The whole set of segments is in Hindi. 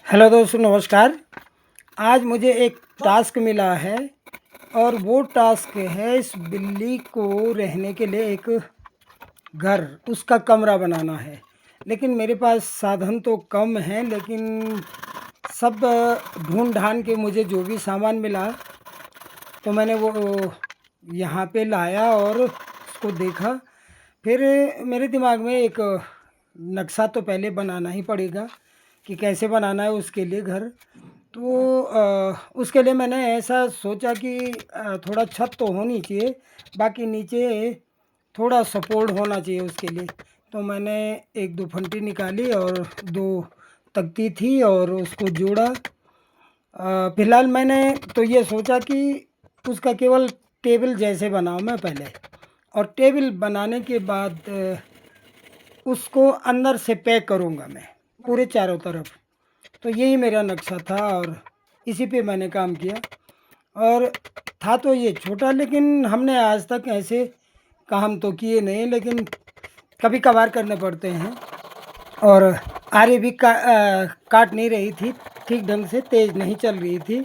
हेलो दोस्तों, नमस्कार। आज मुझे एक टास्क मिला है और वो टास्क है इस बिल्ली को रहने के लिए एक घर, उसका कमरा बनाना है। लेकिन मेरे पास साधन तो कम हैं, लेकिन सब ढूंढ ढांड के मुझे जो भी सामान मिला तो मैंने वो यहाँ पे लाया और उसको देखा। फिर मेरे दिमाग में एक नक्शा तो पहले बनाना ही पड़ेगा कि कैसे बनाना है उसके लिए घर। तो उसके लिए मैंने ऐसा सोचा कि थोड़ा छत तो होनी चाहिए, बाकी नीचे थोड़ा सपोर्ट होना चाहिए उसके लिए। तो मैंने एक दो फंटी निकाली और दो तख्ती थी और उसको जोड़ा। फिलहाल मैंने तो ये सोचा कि उसका केवल टेबल जैसे बनाऊं मैं पहले, और टेबल बनाने के बाद उसको अंदर से पैक करूँगा मैं पूरे चारों तरफ। तो यही मेरा नक्शा था और इसी पे मैंने काम किया। और था तो ये छोटा, लेकिन हमने आज तक ऐसे काम तो किए नहीं, लेकिन कभी कभार करने पड़ते हैं। और आरे भी काट नहीं रही थी ठीक ढंग से, तेज़ नहीं चल रही थी,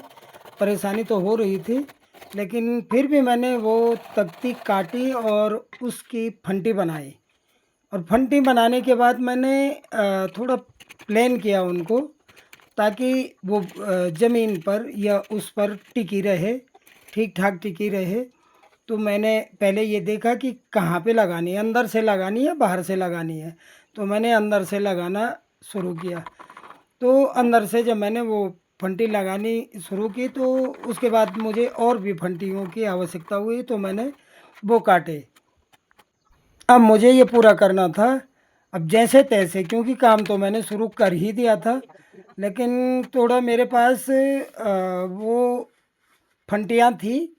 परेशानी तो हो रही थी। लेकिन फिर भी मैंने वो तख्ती काटी और उसकी फंटी बनाई। और फंटी बनाने के बाद मैंने थोड़ा प्लेन किया उनको, ताकि वो ज़मीन पर या उस पर टिकी रहे, ठीक ठाक टिकी रहे। तो मैंने पहले ये देखा कि कहाँ पे लगानी है, अंदर से लगानी है बाहर से लगानी है। तो मैंने अंदर से लगाना शुरू किया। तो अंदर से जब मैंने वो फंटी लगानी शुरू की तो उसके बाद मुझे और भी फंटियों की आवश्यकता हुई, तो मैंने वो काटे। अब मुझे ये पूरा करना था, अब जैसे तैसे, क्योंकि काम तो मैंने शुरू कर ही दिया था। लेकिन थोड़ा मेरे पास वो फंटियाँ थी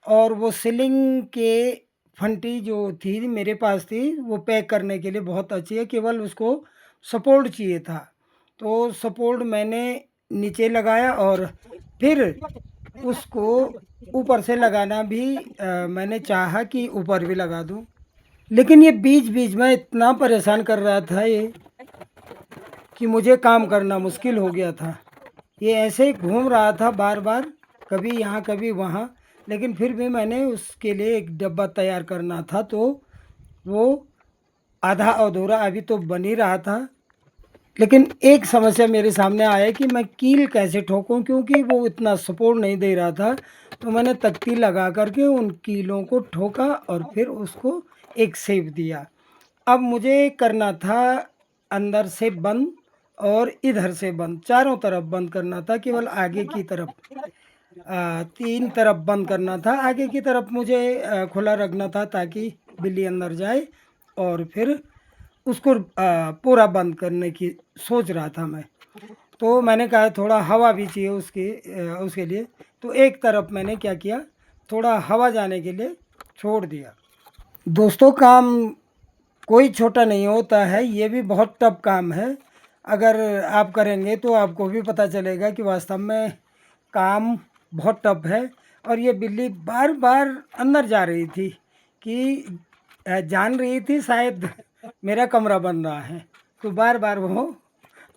और वो सीलिंग के फंटी जो थी मेरे पास थी, वो पैक करने के लिए बहुत अच्छी है, केवल उसको सपोर्ट चाहिए था। तो सपोर्ट मैंने नीचे लगाया और फिर उसको ऊपर से लगाना भी मैंने चाहा कि ऊपर भी लगा दूं। लेकिन ये बीच बीच में इतना परेशान कर रहा था ये कि मुझे काम करना मुश्किल हो गया था। ये ऐसे ही घूम रहा था बार बार, कभी यहाँ कभी वहाँ। लेकिन फिर भी मैंने उसके लिए एक डब्बा तैयार करना था, तो वो आधा अधूरा अभी तो बन ही रहा था। लेकिन एक समस्या मेरे सामने आया कि मैं कील कैसे ठोकूं, क्योंकि वो इतना सपोर्ट नहीं दे रहा था। तो मैंने तख्ती लगा करके उन कीलों को ठोका और फिर उसको एक शेप दिया। अब मुझे करना था अंदर से बंद और इधर से बंद, चारों तरफ बंद करना था, केवल आगे की तरफ तीन तरफ बंद करना था। आगे की तरफ मुझे खुला रखना था ताकि बिल्ली अंदर जाए, और फिर उसको पूरा बंद करने की सोच रहा था मैं। तो मैंने कहा थोड़ा हवा भी चाहिए उसके लिए। तो एक तरफ मैंने क्या किया, थोड़ा हवा जाने के लिए छोड़ दिया। दोस्तों, काम कोई छोटा नहीं होता है, ये भी बहुत टफ काम है। अगर आप करेंगे तो आपको भी पता चलेगा कि वास्तव में काम बहुत टफ है। और ये बिल्ली बार बार अंदर जा रही थी कि जान रही थी शायद मेरा कमरा बन रहा है, तो बार बार वो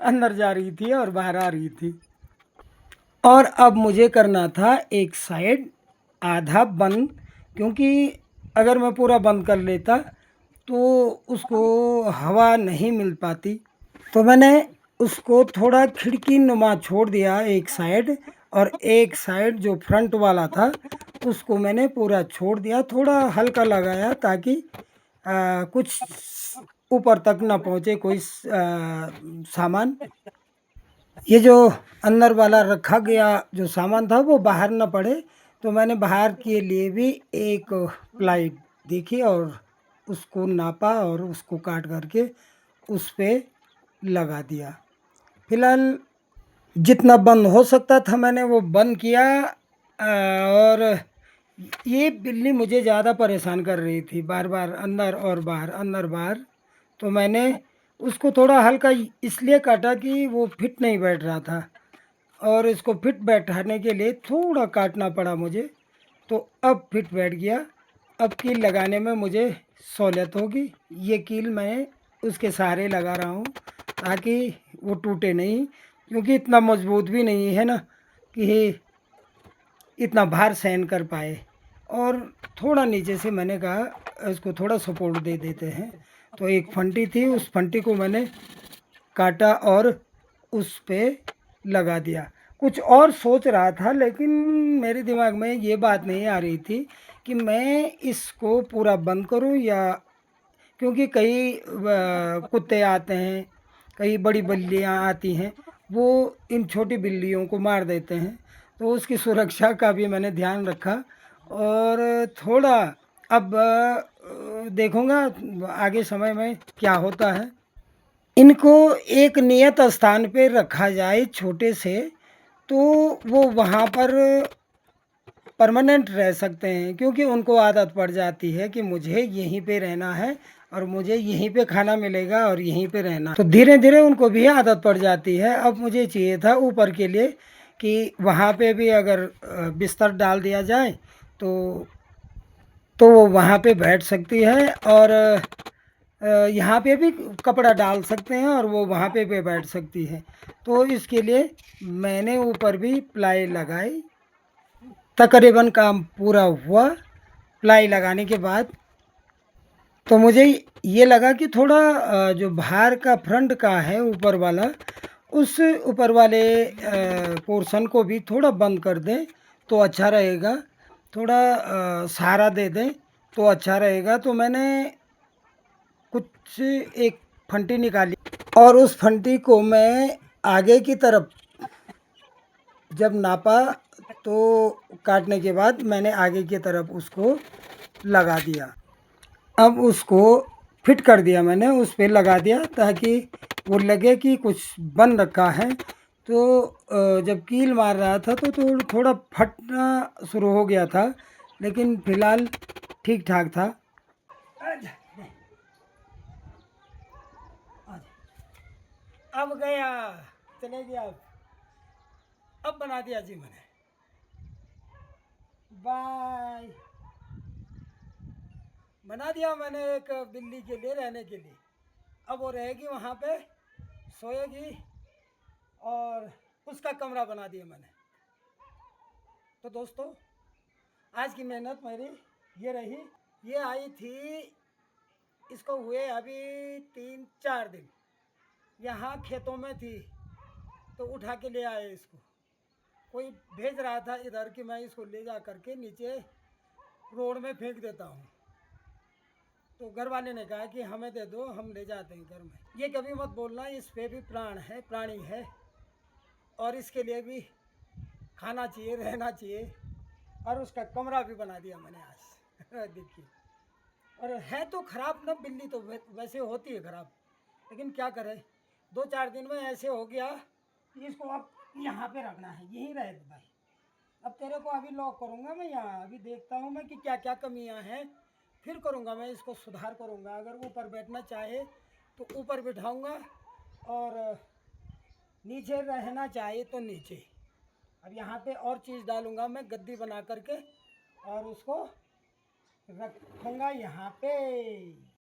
अंदर जा रही थी और बाहर आ रही थी। और अब मुझे करना था एक साइड आधा बंद, क्योंकि अगर मैं पूरा बंद कर लेता तो उसको हवा नहीं मिल पाती। तो मैंने उसको थोड़ा खिड़की नुमा छोड़ दिया एक साइड, और एक साइड जो फ्रंट वाला था उसको मैंने पूरा छोड़ दिया, थोड़ा हल्का लगाया ताकि कुछ ऊपर तक ना पहुँचे कोई सामान। ये जो अंदर वाला रखा गया जो सामान था वो बाहर ना पड़े, तो मैंने बाहर के लिए भी एक प्लाई देखी और उसको नापा और उसको काट करके उस पे लगा दिया। फिलहाल जितना बंद हो सकता था मैंने वो बंद किया। और ये बिल्ली मुझे ज़्यादा परेशान कर रही थी, बार बार अंदर और बाहर अंदर बाहर। तो मैंने उसको थोड़ा हल्का इसलिए काटा कि वो फिट नहीं बैठ रहा था, और इसको फिट बैठाने के लिए थोड़ा काटना पड़ा मुझे। तो अब फिट बैठ गया। अब कील लगाने में मुझे सहूलियत होगी। ये कील मैं उसके सहारे लगा रहा हूँ ताकि वो टूटे नहीं। क्योंकि इतना मजबूत भी नहीं है ना कि इतना भार सहन कर पाए। और थोड़ा नीचे से मैंने कहा इसको थोड़ा सपोर्ट दे देते हैं। तो एक फंटी थी, उस फंटी को मैंने काटा और उस पे लगा दिया। कुछ और सोच रहा था, लेकिन मेरे दिमाग में ये बात नहीं आ रही थी कि मैं इसको पूरा बंद करूं या, क्योंकि कई कुत्ते आते हैं, कई बड़ी बिल्लियाँ आती हैं, वो इन छोटी बिल्लियों को मार देते हैं। तो उसकी सुरक्षा का भी मैंने ध्यान रखा। और थोड़ा अब देखूँगा आगे समय में क्या होता है। इनको एक नियत स्थान पे रखा जाए छोटे से, तो वो वहाँ पर परमानेंट रह सकते हैं, क्योंकि उनको आदत पड़ जाती है कि मुझे यहीं पे रहना है और मुझे यहीं पे खाना मिलेगा और यहीं पे रहना। तो धीरे धीरे उनको भी आदत पड़ जाती है। अब मुझे चाहिए था ऊपर के लिए कि वहाँ पे भी अगर बिस्तर डाल दिया जाए तो वो वहाँ पे बैठ सकती है, और यहाँ पे भी कपड़ा डाल सकते हैं और वो वहाँ पे भी बैठ सकती है। तो इसके लिए मैंने ऊपर भी प्लाई लगाई। तकरीबन काम पूरा हुआ। प्लाई लगाने के बाद तो मुझे ये लगा कि थोड़ा जो बाहर का फ्रंट का है ऊपर वाला, उस ऊपर वाले पोर्शन को भी थोड़ा बंद कर दें तो अच्छा रहेगा। थोड़ा सहारा दे दें तो अच्छा रहेगा। तो मैंने कुछ एक फंटी निकाली और उस फंटी को मैं आगे की तरफ जब नापा, तो काटने के बाद मैंने आगे की तरफ उसको लगा दिया। अब उसको फिट कर दिया, मैंने उस पे लगा दिया ताकि वो लगे कि कुछ बन रखा है। तो जब कील मार रहा था तो थोड़ा फटना शुरू हो गया था, लेकिन फ़िलहाल ठीक ठाक था। अब गया, चले गया। अब बना दिया जी मैंने। बाय। बना दिया मैंने एक बिल्ली के लिए रहने के लिए। अब वो रहेगी वहाँ पे, सोएगी, और उसका कमरा बना दिया मैंने। तो दोस्तों, आज की मेहनत मेरी ये रही। ये आई थी, इसको हुए अभी 3-4 दिन। यहाँ खेतों में थी तो उठा के ले आए इसको। कोई भेज रहा था इधर कि मैं इसको ले जा करके नीचे रोड में फेंक देता हूँ। तो घर वाले ने कहा कि हमें दे दो, हम ले जाते हैं घर में। ये कभी मत बोलना, इस पे भी प्राण है, प्राणी है, और इसके लिए भी खाना चाहिए, रहना चाहिए। और उसका कमरा भी बना दिया मैंने आज। देखिए, और है तो ख़राब ना बिल्ली, तो वैसे होती है ख़राब, लेकिन क्या करें, 2-4 दिन में ऐसे हो गया कि इसको अब यहाँ पे रखना है, यहीं रहे भाई। अब तेरे को अभी लॉक करूँगा मैं यहाँ, अभी देखता हूँ मैं कि क्या क्या कमियाँ हैं, फिर करूँगा मैं इसको सुधार करूँगा। अगर ऊपर बैठना चाहे तो ऊपर बिठाऊँगा, और नीचे रहना चाहे तो नीचे। अब यहाँ पे और चीज़ डालूँगा मैं, गद्दी बना करके, और उसको रखूँगा यहाँ पे।